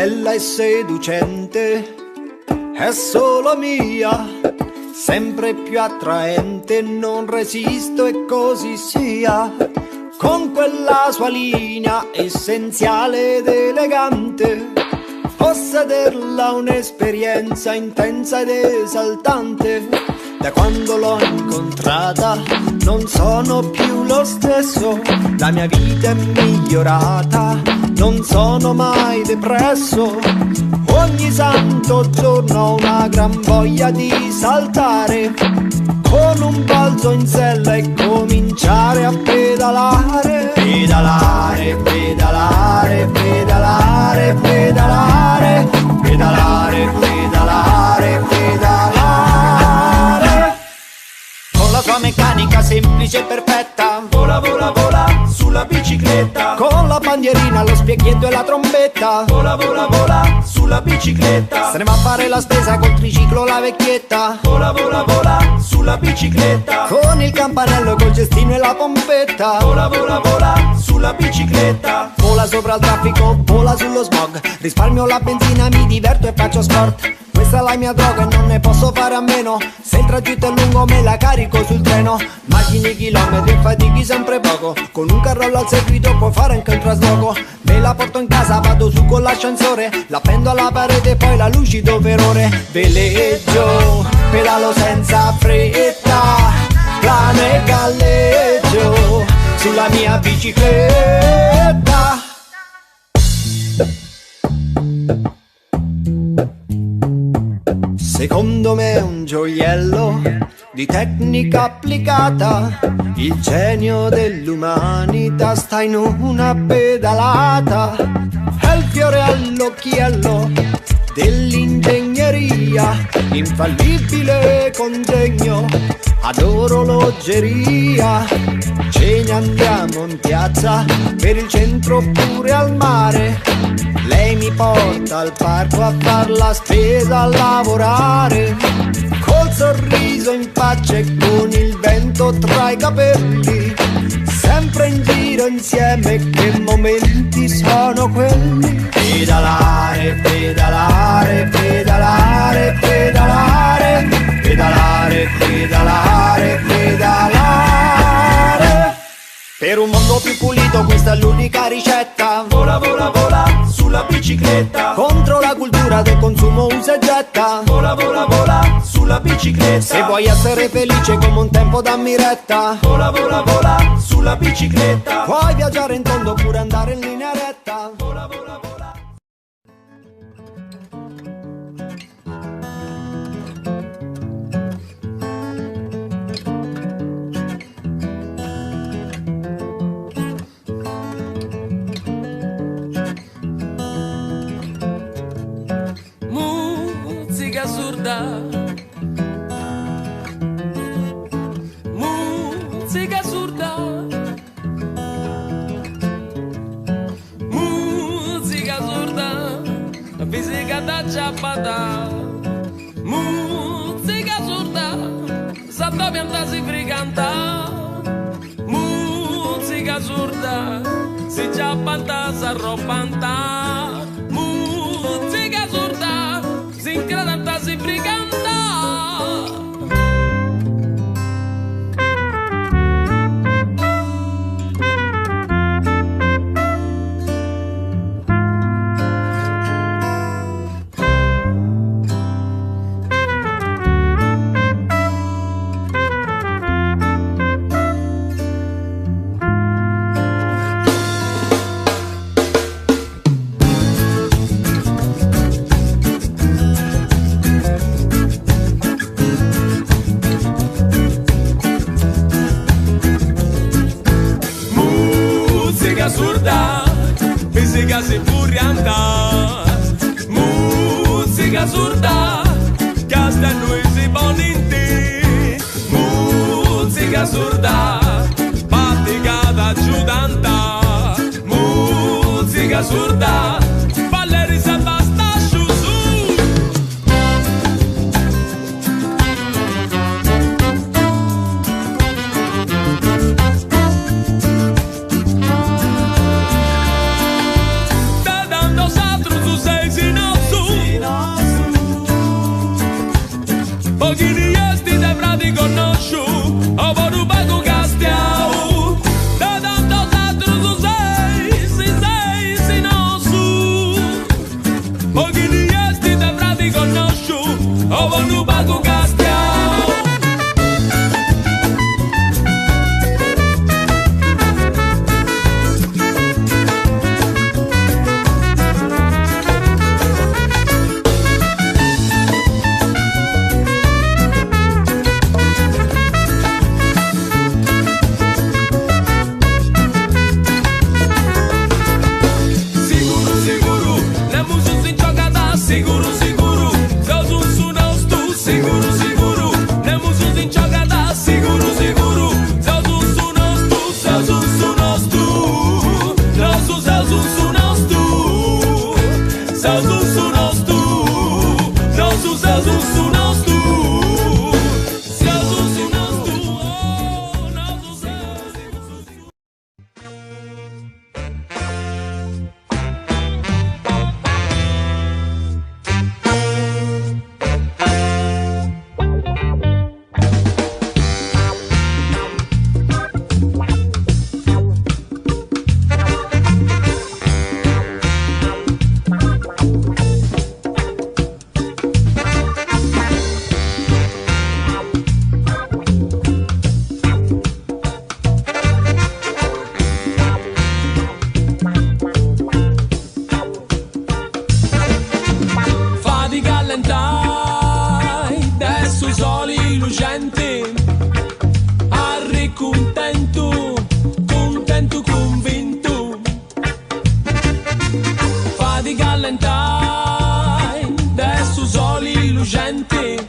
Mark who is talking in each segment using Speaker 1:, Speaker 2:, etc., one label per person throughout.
Speaker 1: bella e seducente, è solo mia, sempre più attraente, non resisto e così sia. Con quella sua linea essenziale ed elegante, possederla un'esperienza intensa ed esaltante. Da quando l'ho incontrata non sono più lo stesso, la mia vita è migliorata, non sono mai depresso. Ogni santo giorno ho una gran voglia di saltare, con un balzo in sella e cominciare a pedalare. Pedalare, pedalare, pedalare, pedalare, pedalare, pedalare, pedalare. Con la sua meccanica semplice e perfetta, vola, vola, vola sulla bicicletta. Con la bandierina, lo specchietto e la trombetta, vola, vola, vola sulla bicicletta. Se ne va a fare la spesa col triciclo la vecchietta, vola, vola, vola sulla bicicletta. Con il campanello, col cestino e la pompetta, vola, vola, vola sulla bicicletta. Vola sopra il traffico, vola sullo smog, risparmio la benzina, mi diverto e faccio sport. Questa è la mia droga e non ne posso fare a meno. Se il tragitto è lungo me la carico sul treno. Macini chilometri e fatichi sempre poco, con un carrello al seguito puoi fare anche un trasloco. Me la porto in casa, vado su con l'ascensore, la appendo alla parete e poi la lucido per ore. Veleggio, pedalo senza fretta, plano e galleggio sulla mia bicicletta. Secondo me è un gioiello di tecnica applicata, il genio dell'umanità sta in una pedalata. È il fiore all'occhiello dell'ingegneria, infallibile congegno ad orologeria. Ce ne andiamo in piazza, per il centro oppure al mare. Lei mi porta al parco a far la spesa, a lavorare, col sorriso in faccia e con il vento tra i capelli. Sempre in giro insieme, che momenti sono quelli. Pedalare, pedalare, pedalare, pedalare, pedalare, pedalare, pedalare. Per un mondo più pulito questa è l'unica ricetta. Vola, vola, vola sulla bicicletta, contro la cultura del consumo usa e getta. Vola, vola, vola sulla bicicletta. Se vuoi essere felice come un tempo dammi retta. Vola, vola, vola sulla bicicletta. Puoi viaggiare in tondo oppure andare in linea retta. Vola, vola, vola.
Speaker 2: Musica sorda, musica sorda, musica sorda, fisica da ciabatta, musica sorda, sa da pianta si fricanta, musica sorda, si ciabatta sa rompanta, musica sorda, si incredenta si fricanta. Surda, fisica si furianta, musica surda, casta noi si boninti, musica surda, faticata giudanta, musica surda, balleri se basta su. Sei pochi di esti te frati conosciu, o poru pago castiau. Da tanto altro tu sei, si no su. Pochi di esti te frati conosciu, o poru pago castiau. Siguro, siguro, Deus un nós tu. Siguro, siguro, nemos in giocata. Siguro, siguro, Deus un nós tu. Deus un nós tu. Nosso Deus un nós tu. Deus un nós tu. Nosso Deus un nós tu. Deus un nós tu. Oh, nosso Deus. Adesso soli lucenti, arri contento, contento convinto. Fatti gallentai, adesso soli lucenti,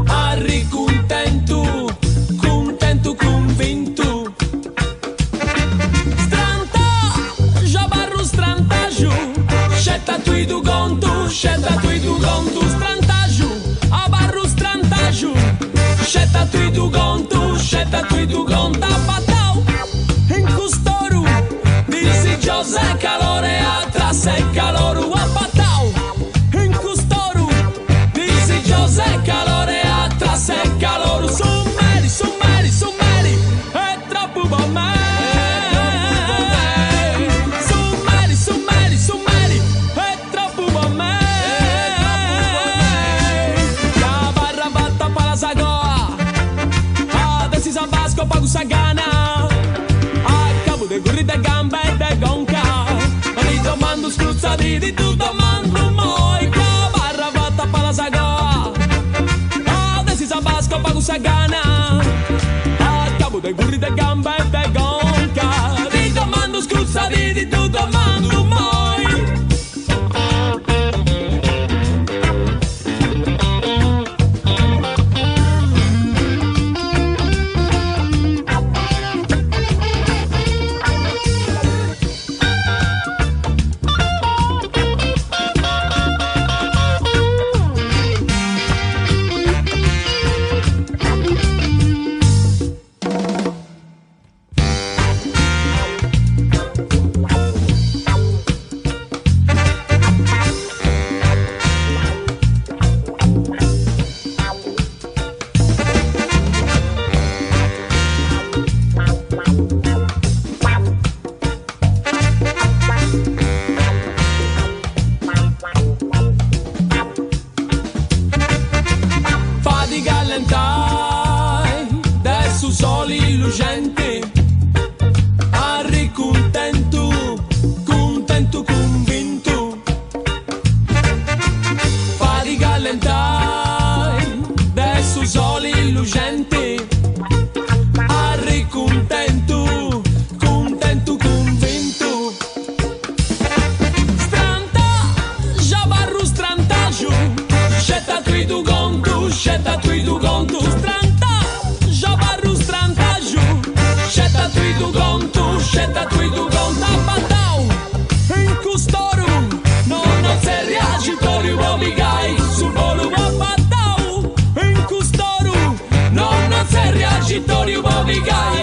Speaker 2: arri contento, contento convinto. Stranta, già barro strantaggio, scelta tu tu conto, scelta tu conto. Scelta tu conto, scelta tu conto. Abbatau in custoru, disi Giose calore atras e caloru. Abbatau in custoru, disi Giose calore atras e caloru. Summeri, summeri, summeri, è troppo per me. Summeri, summeri, summeri, è troppo per me. La barra batta para sago. Sabasco pago sagana, a cabo de gurri de gambe e de gonca. Li domando scruzza di tu domando moi. Che barra vatta pa la saga, adesso sabasco pago sagana, a cabo de gurri de gambe e de gonca. Li domando scruzza di tu domando moi. Adesso soli lucenti, arri contento, contento convinto. Fatti gallentai, adesso soli lucenti, arri contento, contento convinto. Stranta, già barru strantaggio, scelta tu conto, scelta tu conto. Scelta tu conto, scelta tu conto. Abbatau in custoru, non sei reagitorio, vomigai sul volo. Abbatau in custoru, non sei reagitorio, vomigai.